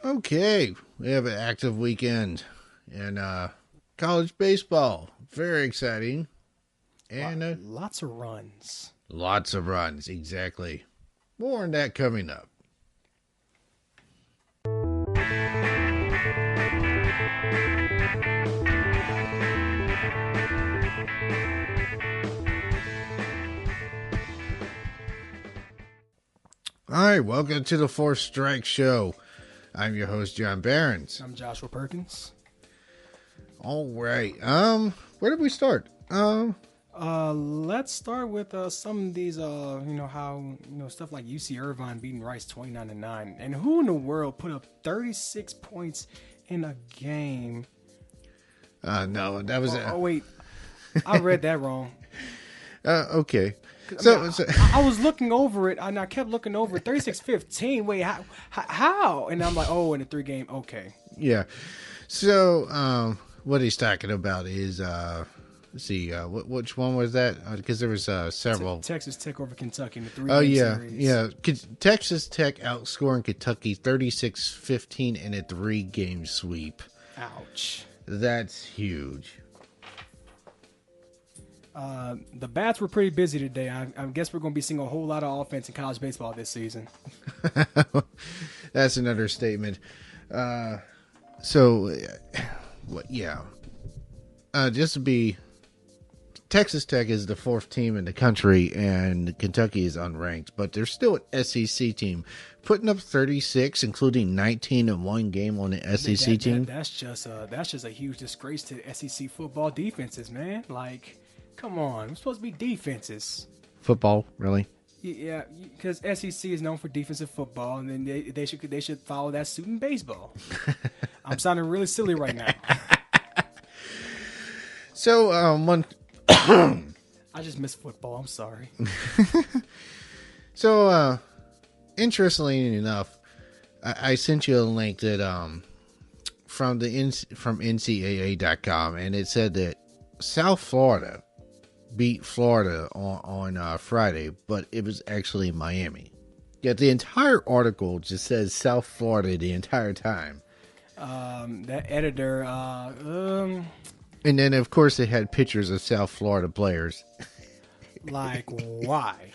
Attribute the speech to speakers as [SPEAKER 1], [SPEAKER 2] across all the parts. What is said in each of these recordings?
[SPEAKER 1] Okay, we have an active weekend in college baseball. Very exciting. And
[SPEAKER 2] Lots of runs.
[SPEAKER 1] lots of runs, exactly. More on that coming up. All right, welcome to the Fourth Strike Show. I'm your host, John Barons.
[SPEAKER 2] I'm Joshua Perkins.
[SPEAKER 1] All right. Where did we start?
[SPEAKER 2] Let's start with some of these. Stuff like UC Irvine beating Rice 29-9, and who in the world put up 36 points in a game?
[SPEAKER 1] No, that was.
[SPEAKER 2] Oh wait, I read that wrong.
[SPEAKER 1] Okay.
[SPEAKER 2] I was looking over it, and I kept looking over it. 36-15. Wait, how? And I'm like, oh, in a 3-game. Okay.
[SPEAKER 1] Yeah. So, what he's talking about is, let's see, which one was that? Because there was several.
[SPEAKER 2] Texas Tech over Kentucky in the 3-game
[SPEAKER 1] Oh, yeah.
[SPEAKER 2] series.
[SPEAKER 1] Yeah. Texas Tech outscoring Kentucky 36-15 in a 3-game sweep.
[SPEAKER 2] Ouch.
[SPEAKER 1] That's huge.
[SPEAKER 2] The bats were pretty busy today. I guess we're going to be seeing a whole lot of offense in college baseball this season.
[SPEAKER 1] That's an understatement. Yeah. Just to be, Texas Tech is the 4th team in the country, and Kentucky is unranked, but they're still an SEC team, putting up 36, including 19 in one game on the SEC team.
[SPEAKER 2] That's just a huge disgrace to SEC football defenses, man. Like, come on, we're supposed to be defenses.
[SPEAKER 1] Football, really?
[SPEAKER 2] Yeah, because SEC is known for defensive football, and then they should follow that suit in baseball. I'm sounding really silly right now.
[SPEAKER 1] So,
[SPEAKER 2] I just miss football. I'm sorry.
[SPEAKER 1] So, interestingly enough, I sent you a link that from NCAA.com, and it said that South Florida beat Florida on Friday, but it was actually Miami. Yet the entire article just says South Florida the entire time.
[SPEAKER 2] That editor,
[SPEAKER 1] And then, of course, they had pictures of South Florida players.
[SPEAKER 2] like, why?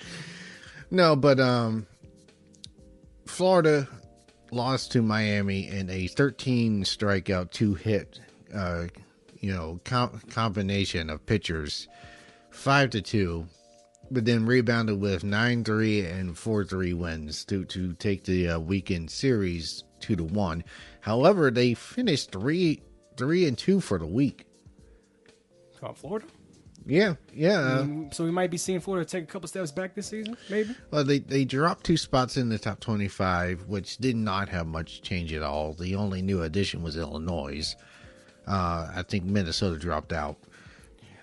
[SPEAKER 1] No, but Florida lost to Miami in a 13 strikeout, 2-hit, combination of pitchers, 5-2, but then rebounded with 9-3 and 4-3 wins to take the weekend series 2-1. However, they finished 3-2 for the week.
[SPEAKER 2] Florida?
[SPEAKER 1] Yeah.
[SPEAKER 2] So we might be seeing Florida take a couple steps back this season, maybe?
[SPEAKER 1] Well, they dropped 2 spots in the top 25, which did not have much change at all. The only new addition was Illinois. I think Minnesota dropped out.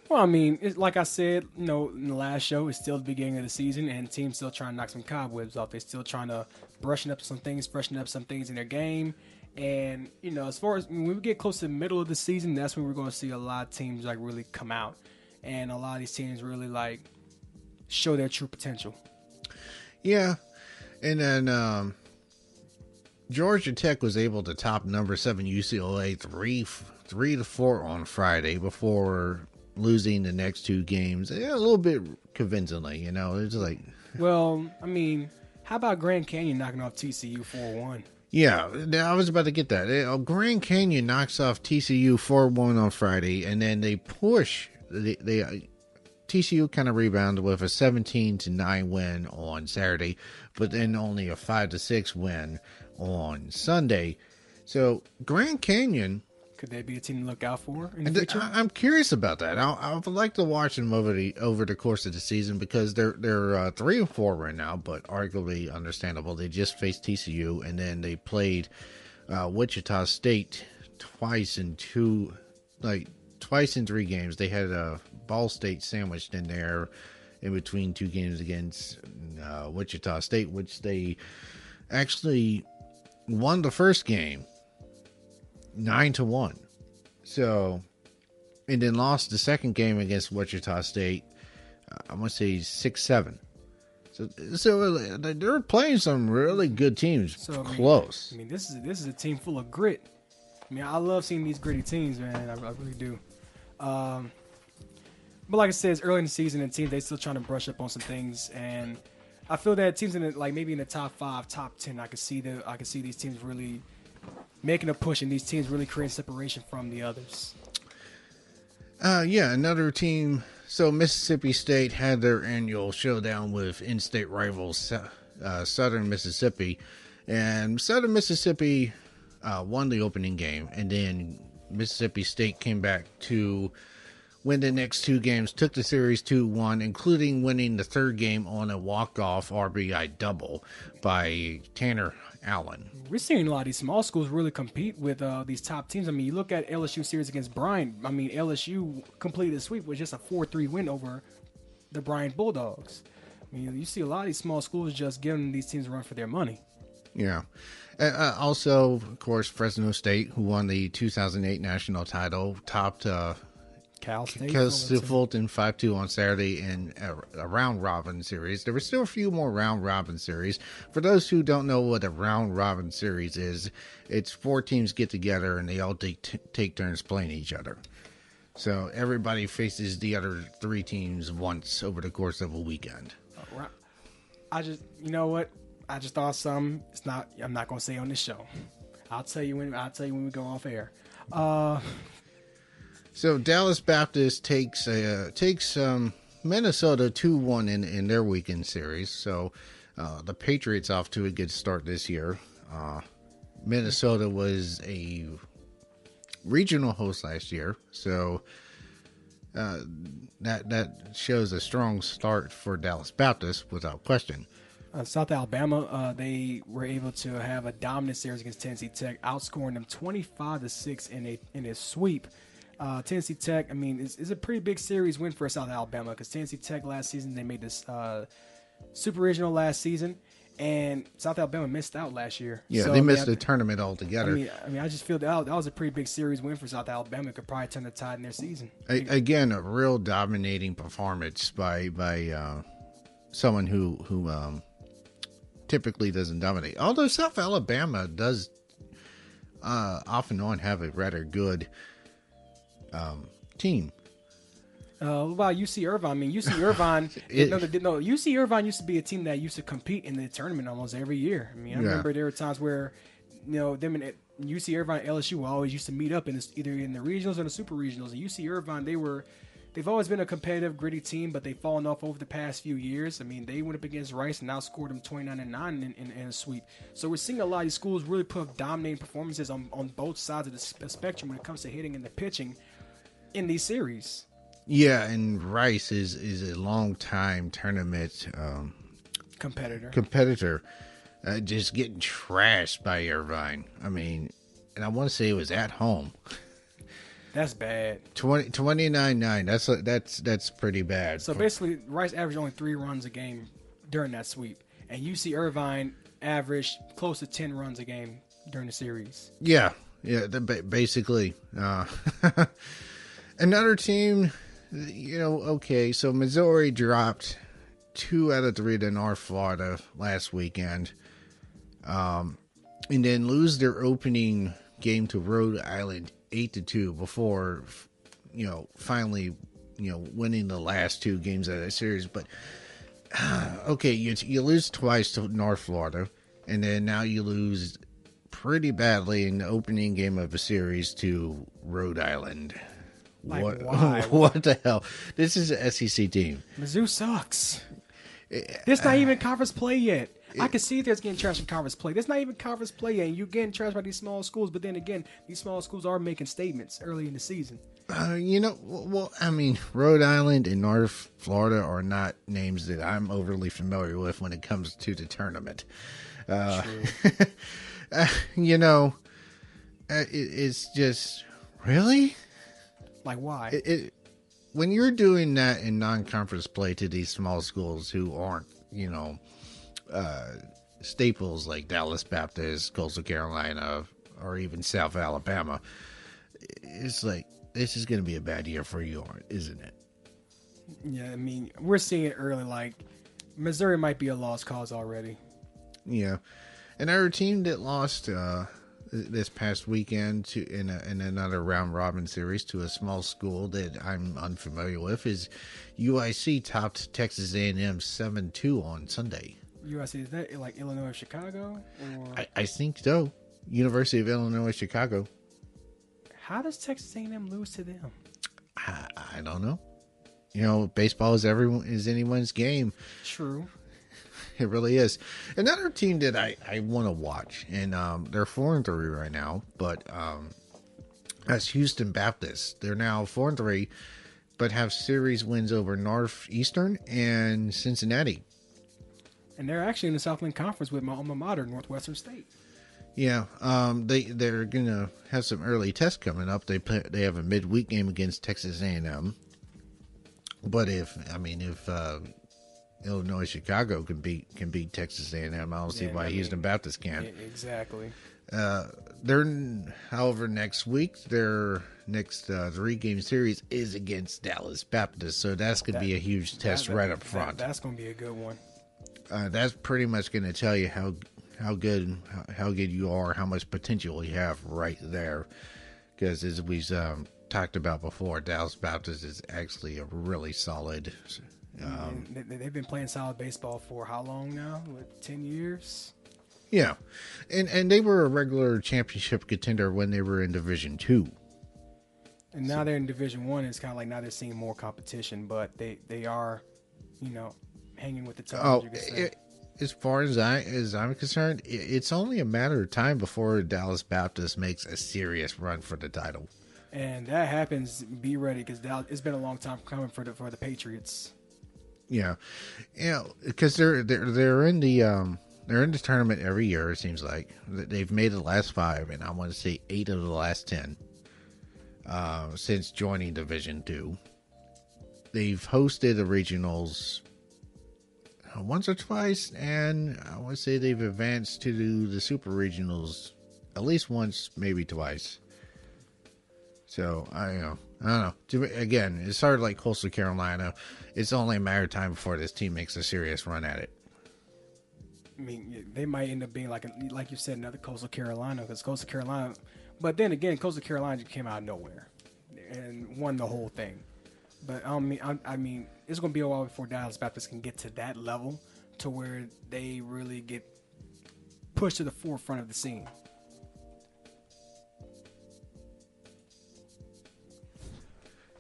[SPEAKER 2] Well, I mean, like I said, in the last show, it's still the beginning of the season, and teams still trying to knock some cobwebs off. They're still trying to freshen up some things in their game. And, as far as when we get close to the middle of the season, that's when we're going to see a lot of teams like really come out. And a lot of these teams really like show their true potential.
[SPEAKER 1] Yeah. And then Georgia Tech was able to top number 7 UCLA 3-4 on Friday before losing the next 2 games. Yeah, a little bit convincingly, It's like,
[SPEAKER 2] well, I mean, how about Grand Canyon knocking off TCU 4-1?
[SPEAKER 1] Yeah, I was about to get that. Grand Canyon knocks off TCU 4-1 on Friday, and then they push. TCU kind of rebounded with a 17-9 win on Saturday, but then only a 5-6 win on Sunday. So Grand Canyon,
[SPEAKER 2] could they be a team to look out for in the future?
[SPEAKER 1] I'm curious about that. I would like to watch them over the course of the season because they're 3-4 right now, but arguably understandable. They just faced TCU, and then they played Wichita State twice in 3 games. They had a Ball State sandwiched in there in between 2 games against Wichita State, which they actually won the first game 9-1. So, and then lost the second game against Wichita State. I'm going to say 6-7. So they're playing some really good teams
[SPEAKER 2] So
[SPEAKER 1] close.
[SPEAKER 2] I mean, this is a team full of grit. I mean, I love seeing these gritty teams, man. I really do. But like I said, it's early in the season, and teams they still trying to brush up on some things. And I feel that teams in the, like maybe in the top 5, top 10, I could see these teams really making a push, and these teams really creating separation from the others.
[SPEAKER 1] Yeah, another team. So Mississippi State had their annual showdown with in-state rivals Southern Mississippi, and Southern Mississippi won the opening game, and then Mississippi State came back to win the next 2 games, took the series 2-1, including winning the 3rd game on a walk-off RBI double by Tanner Allen.
[SPEAKER 2] We're seeing a lot of these small schools really compete with these top teams. I mean, you look at LSU series against Bryant. I mean, LSU completed the sweep with just a 4-3 win over the Bryant Bulldogs. I mean, you see a lot of these small schools just giving these teams a run for their money.
[SPEAKER 1] Yeah. Also, of course, Fresno State, who won the 2008 national title, topped
[SPEAKER 2] Cal State.
[SPEAKER 1] Fulton 5-2 on Saturday in a round robin series. There were still a few more round robin series. For those who don't know what a round robin series is, it's 4 teams get together and they all take turns playing each other. So everybody faces the other 3 teams once over the course of a weekend.
[SPEAKER 2] You know what? I just thought something. I'm not gonna say on this show. I'll tell you when we go off air.
[SPEAKER 1] So Dallas Baptist takes Minnesota 2-1 in their weekend series. So the Patriots off to a good start this year. Minnesota was a regional host last year, so that shows a strong start for Dallas Baptist without question.
[SPEAKER 2] South Alabama, they were able to have a dominant series against Tennessee Tech, outscoring them 25-6 in a sweep. Tennessee Tech, I mean, is a pretty big series win for South Alabama because Tennessee Tech last season, they made this super regional last season, and South Alabama missed out last year.
[SPEAKER 1] Yeah, so, they missed the tournament altogether.
[SPEAKER 2] I mean, I just feel that was a pretty big series win for South Alabama. It could probably turn the tide in their season.
[SPEAKER 1] Again, a real dominating performance by someone who typically doesn't dominate. Although South Alabama does off and on have a rather good team.
[SPEAKER 2] What about UC Irvine? I mean, UC Irvine. UC Irvine used to be a team that used to compete in the tournament almost every year. I mean, I remember there were times where, them and UC Irvine, and LSU always used to meet up either in the regionals or the super regionals. And UC Irvine, they've always been a competitive, gritty team, but they've fallen off over the past few years. I mean, they went up against Rice and outscored them 29-9 in a sweep. So we're seeing a lot of these schools really put up dominating performances on both sides of the spectrum when it comes to hitting and the pitching in these series.
[SPEAKER 1] Yeah, and Rice is a long-time tournament competitor, just getting trashed by Irvine. I mean, and I want to say it was at home.
[SPEAKER 2] That's bad.
[SPEAKER 1] 29-9. That's pretty bad.
[SPEAKER 2] So basically, Rice averaged only 3 runs a game during that sweep, and UC Irvine averaged close to 10 runs a game during the series.
[SPEAKER 1] Yeah, basically. Another team, okay, so Missouri dropped 2 out of 3 to North Florida last weekend, and then lose their opening game to Rhode Island 8-2 before, finally, winning the last 2 games of that series. But okay, you lose twice to North Florida, and then now you lose pretty badly in the opening game of a series to Rhode Island.
[SPEAKER 2] Like, why?
[SPEAKER 1] What the hell? This is an SEC team.
[SPEAKER 2] Mizzou sucks. This not even conference play yet. I can see there's getting trashed in conference play. There's not even conference play yet. And you're getting trashed by these small schools. But then again, these small schools are making statements early in the season.
[SPEAKER 1] Well, I mean, Rhode Island and North Florida are not names that I'm overly familiar with when it comes to the tournament. It's just, really?
[SPEAKER 2] Like, why?
[SPEAKER 1] When you're doing that in non-conference play to these small schools who aren't, staples like Dallas Baptist, Coastal Carolina, or even South Alabama, it's like, this is going to be a bad year for you, isn't it?
[SPEAKER 2] Yeah, I mean, we're seeing it early. Like, Missouri might be a lost cause already.
[SPEAKER 1] Yeah. Another team that lost this past weekend in another round robin series to a small school that I'm unfamiliar with is UIC topped Texas A&M 7-2 on Sunday.
[SPEAKER 2] USC, is that like Illinois, Chicago, or
[SPEAKER 1] I think so. University of Illinois Chicago.
[SPEAKER 2] how does Texas A&M lose to them?
[SPEAKER 1] I don't know. You know, baseball is anyone's game.
[SPEAKER 2] True.
[SPEAKER 1] It really is. Another team that I want to watch, and they're 4-3 right now, but that's Houston Baptist. They're now 4-3, but have series wins over Northeastern and Cincinnati.
[SPEAKER 2] And they're actually in the Southland Conference with my alma mater, Northwestern State.
[SPEAKER 1] Yeah, they're gonna have some early tests coming up. They have a midweek game against Texas A&M. But if Illinois Chicago can beat Texas A&M, I don't see why Houston Baptist can't.
[SPEAKER 2] Exactly.
[SPEAKER 1] However, next week their next 3-game series is against Dallas Baptist, so that's gonna be a huge test right up front.
[SPEAKER 2] That's gonna be a good one.
[SPEAKER 1] That's pretty much gonna tell you how good you are, how much potential you have right there. Because as we've talked about before, Dallas Baptist is actually a really solid.
[SPEAKER 2] They've been playing solid baseball for how long now? 10 years?
[SPEAKER 1] Yeah, and they were a regular championship contender when they were in Division II.
[SPEAKER 2] And now they're in Division One. It's kind of like now they're seeing more competition, but they are, hanging with the top.
[SPEAKER 1] As far as I'm concerned, it's only a matter of time before Dallas Baptist makes a serious run for the title.
[SPEAKER 2] And that happens. Be ready, because it's been a long time coming for the Patriots.
[SPEAKER 1] Yeah, because they're in the tournament every year. It seems like they've made the last 5, and I want to say 8 of the last 10 since joining Division II. They've hosted the regionals once or twice, and I want to say they've advanced to the super regionals at least once, maybe twice. So I don't know. Again, it's sort of like Coastal Carolina. It's only a matter of time before this team makes a serious run at it.
[SPEAKER 2] I mean, they might end up being like you said, another Coastal Carolina, because Coastal Carolina. But then again, Coastal Carolina just came out of nowhere and won the whole thing. But I mean, it's going to be a while before Dallas Baptist can get to that level to where they really get pushed to the forefront of the scene.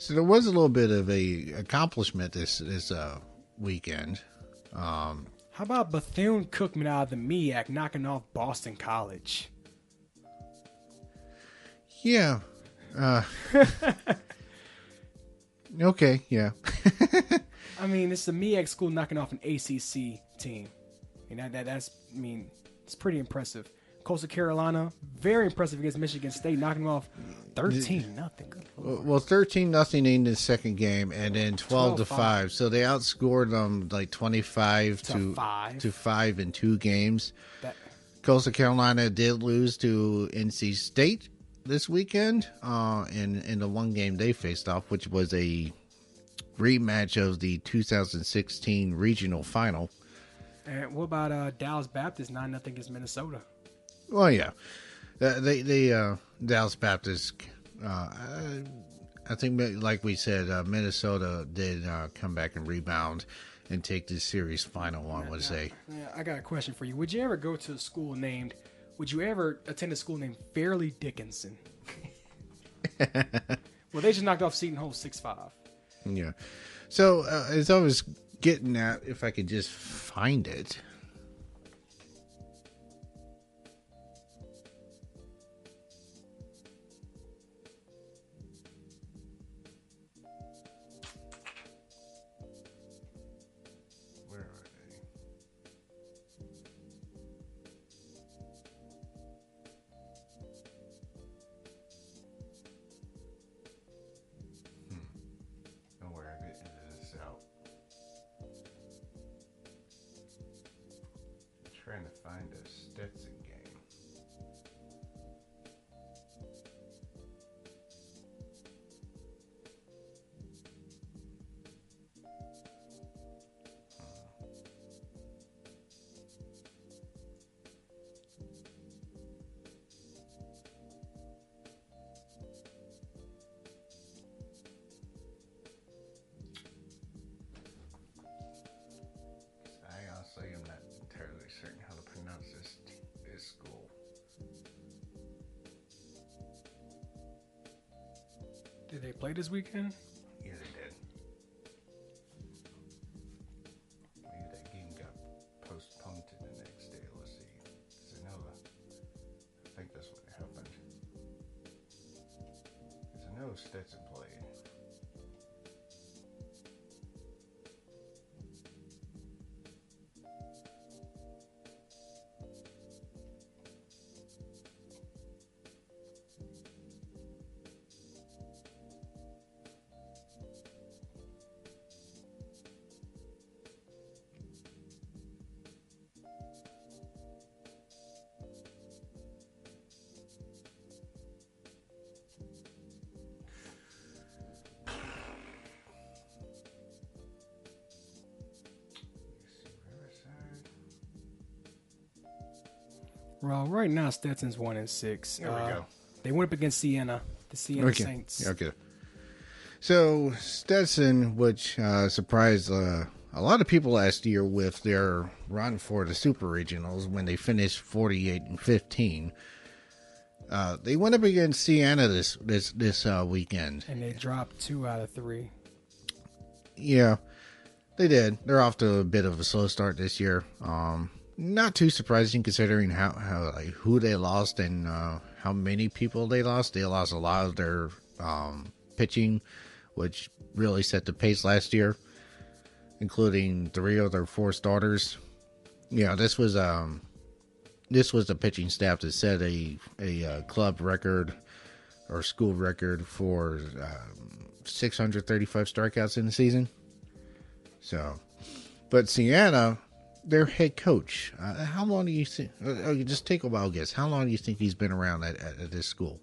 [SPEAKER 1] So there was a little bit of a accomplishment this weekend.
[SPEAKER 2] How about Bethune-Cookman out of the MEAC knocking off Boston College?
[SPEAKER 1] Yeah. Okay, yeah.
[SPEAKER 2] I mean, it's the MEAC school knocking off an ACC team. And it's pretty impressive. Coastal Carolina, very impressive against Michigan State, knocking them off 13-0.
[SPEAKER 1] Well, 13-0 in the second game, and then 12-5. So they outscored them like 25 to 5 in 2 games. Coastal Carolina did lose to NC State this weekend in the one game they faced off, which was a rematch of the 2016 regional final.
[SPEAKER 2] And what about Dallas Baptist 9-0 against Minnesota?
[SPEAKER 1] Well, yeah, they Dallas Baptist. I think, like we said, Minnesota did come back and rebound and take this series final. I would say.
[SPEAKER 2] Yeah, I got a question for you. Would you ever go to a school named? Would you ever attend a school named Fairleigh Dickinson? Well, they just knocked off Seton Hall 6-5.
[SPEAKER 1] Yeah. So as I was getting at, if I could just find it. Trying to find a Stetson game.
[SPEAKER 2] Did they play this weekend?
[SPEAKER 1] Yeah, they did. Maybe that game got postponed to the next day. Let's see. I think that's what happened. Because I know Stetson played.
[SPEAKER 2] Well, right now Stetson's 1-6.
[SPEAKER 1] There we go.
[SPEAKER 2] They went up against Siena, the Siena Saints.
[SPEAKER 1] Okay. So Stetson, which surprised a lot of people last year with their run for the Super Regionals when they finished 48-15. They went up against Siena this weekend,
[SPEAKER 2] And they dropped 2 out of 3.
[SPEAKER 1] Yeah, they did. They're off to a bit of a slow start this year. Not too surprising considering how like who they lost and how many people they lost. They lost a lot of their pitching, which really set the pace last year, including 3 of their 4 starters. Yeah, this was the pitching staff that set a club record or school record for 635 strikeouts in the season. So, but Siena, their head coach, how long do you think? Just take a wild guess. How long do you think he's been around at this school?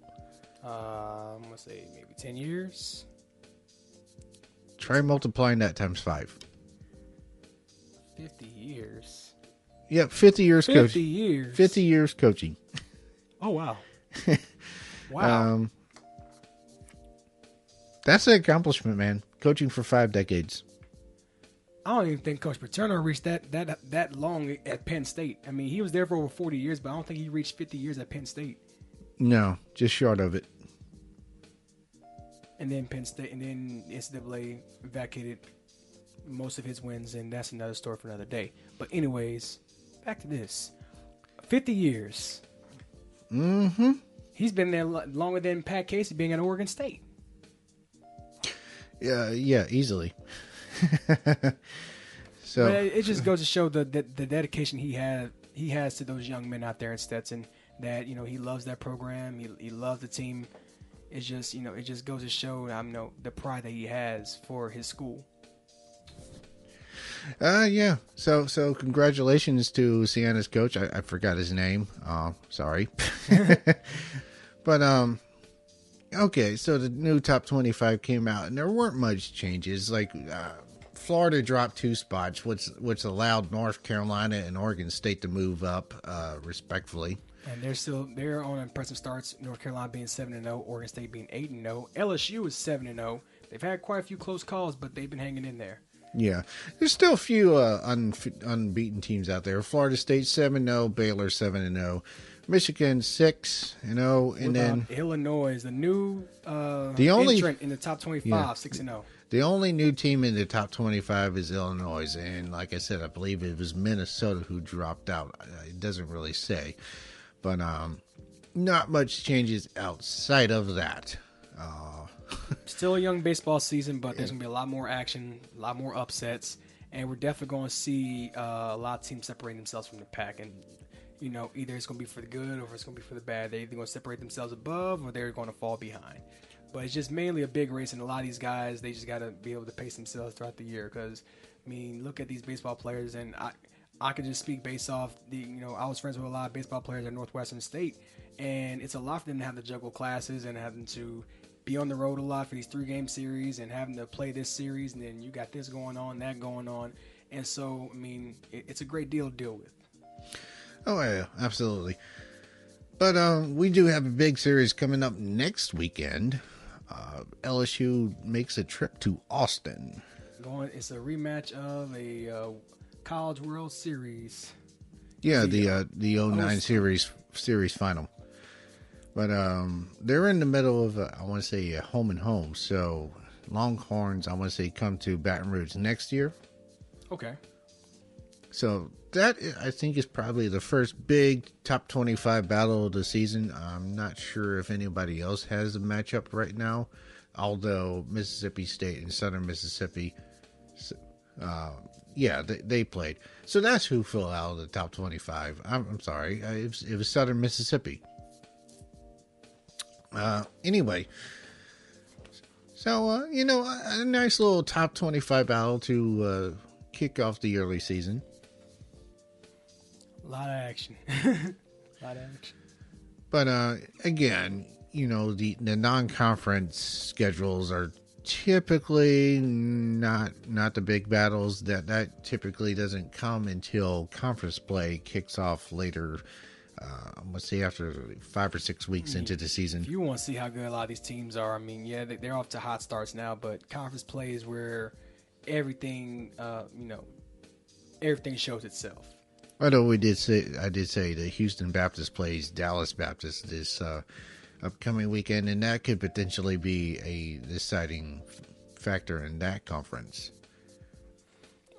[SPEAKER 2] I'm gonna say maybe 10 years.
[SPEAKER 1] Try multiplying that times 5.
[SPEAKER 2] 50 years.
[SPEAKER 1] Yeah, 50 years
[SPEAKER 2] 50
[SPEAKER 1] coaching.
[SPEAKER 2] years.
[SPEAKER 1] 50 years coaching.
[SPEAKER 2] Oh, wow. Wow.
[SPEAKER 1] That's an accomplishment, man. Coaching for 5 decades.
[SPEAKER 2] I don't even think Coach Paterno reached that long at Penn State. I mean, he was there for over 40 years, but I don't think he reached 50 years at Penn State.
[SPEAKER 1] No, just short of it.
[SPEAKER 2] And then Penn State, and then NCAA vacated most of his wins, and that's another story for another day. But anyways, back to this. 50 years.
[SPEAKER 1] Mm-hmm.
[SPEAKER 2] He's been there longer than Pat Casey being at Oregon State.
[SPEAKER 1] Yeah, easily. So
[SPEAKER 2] but it just goes to show the dedication he has to those young men out there in Stetson. That he loves that program. He loves the team. It's just it just goes to show the pride that he has for his school.
[SPEAKER 1] Yeah. So congratulations to Siena's coach. I forgot his name. Sorry. But okay. So the new top 25 came out, and there weren't much changes. Like Florida dropped 2 spots, which allowed North Carolina and Oregon State to move up respectfully.
[SPEAKER 2] And they're on impressive starts. North Carolina being 7-0, Oregon State being 8-0. LSU is 7-0. They've had quite a few close calls, but they've been hanging in there.
[SPEAKER 1] Yeah, there's still a few unbeaten teams out there. Florida State 7-0, Baylor 7-0, Michigan 6-0, and then
[SPEAKER 2] Illinois is the new entrant in the top 25, 6-0.
[SPEAKER 1] The only new team in the top 25 is Illinois, and like I said, I believe it was Minnesota who dropped out. It doesn't really say. But not much changes outside of that.
[SPEAKER 2] Still a young baseball season, but there's going to be a lot more action, a lot more upsets, and we're definitely going to see a lot of teams separating themselves from the pack. And, either it's going to be for the good or it's going to be for the bad. They're either going to separate themselves above or they're going to fall behind. But it's just mainly a big race, and a lot of these guys, they just got to be able to pace themselves throughout the year. Because, look at these baseball players, and I can just speak based off I was friends with a lot of baseball players at Northwestern State, and it's a lot for them to have to juggle classes and having to be on the road a lot for these 3-game series and having to play this series, and then you got this going on, that going on. And so, it's a great deal to deal with.
[SPEAKER 1] Oh, yeah, absolutely. But we do have a big series coming up next weekend. LSU makes a trip to Austin.
[SPEAKER 2] It's a rematch of a College World Series.
[SPEAKER 1] Yeah, the 09 series final. But they're in the middle of I want to say a home and home. So Longhorns, I want to say, come to Baton Rouge next year.
[SPEAKER 2] Okay.
[SPEAKER 1] So that I think is probably the first big top 25 battle of the season. I'm not sure if anybody else has a matchup right now, although Mississippi State and Southern Mississippi, they played. So that's who fell out of the top 25. I'm sorry, it was Southern Mississippi. Anyway, so a nice little top 25 battle to kick off the early season.
[SPEAKER 2] A lot of action. A lot of action.
[SPEAKER 1] But again, the non-conference schedules are typically not the big battles. That typically doesn't come until conference play kicks off later. Let's say after 5 or 6 weeks into the season.
[SPEAKER 2] If you want to see how good a lot of these teams are, I mean, yeah, they're off to hot starts now, but conference play is where everything, everything shows itself.
[SPEAKER 1] I know I did say the Houston Baptist plays Dallas Baptist this upcoming weekend, and that could potentially be a deciding factor in that conference.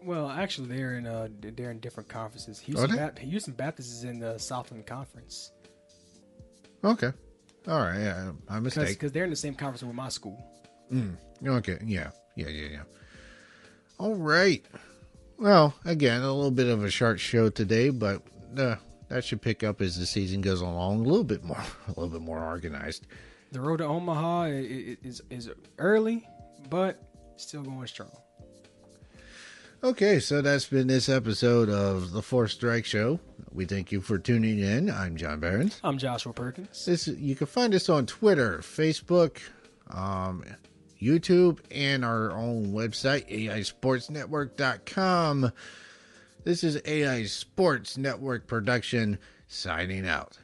[SPEAKER 2] Well, actually, they're in different conferences. Houston Baptist is in the Southland Conference.
[SPEAKER 1] Okay, all right, yeah, my mistake.
[SPEAKER 2] Because they're in the same conference with my school.
[SPEAKER 1] Okay, yeah. All right. Well, again, a little bit of a short show today, but that should pick up as the season goes along. A little bit more organized.
[SPEAKER 2] The road to Omaha is early, but still going strong.
[SPEAKER 1] Okay, so that's been this episode of the Fourth Strike Show. We thank you for tuning in. I'm John Behrens.
[SPEAKER 2] I'm Joshua Perkins.
[SPEAKER 1] You can find us on Twitter, Facebook, YouTube, and our own website, AISportsNetwork.com. This is AI Sports Network production, signing out.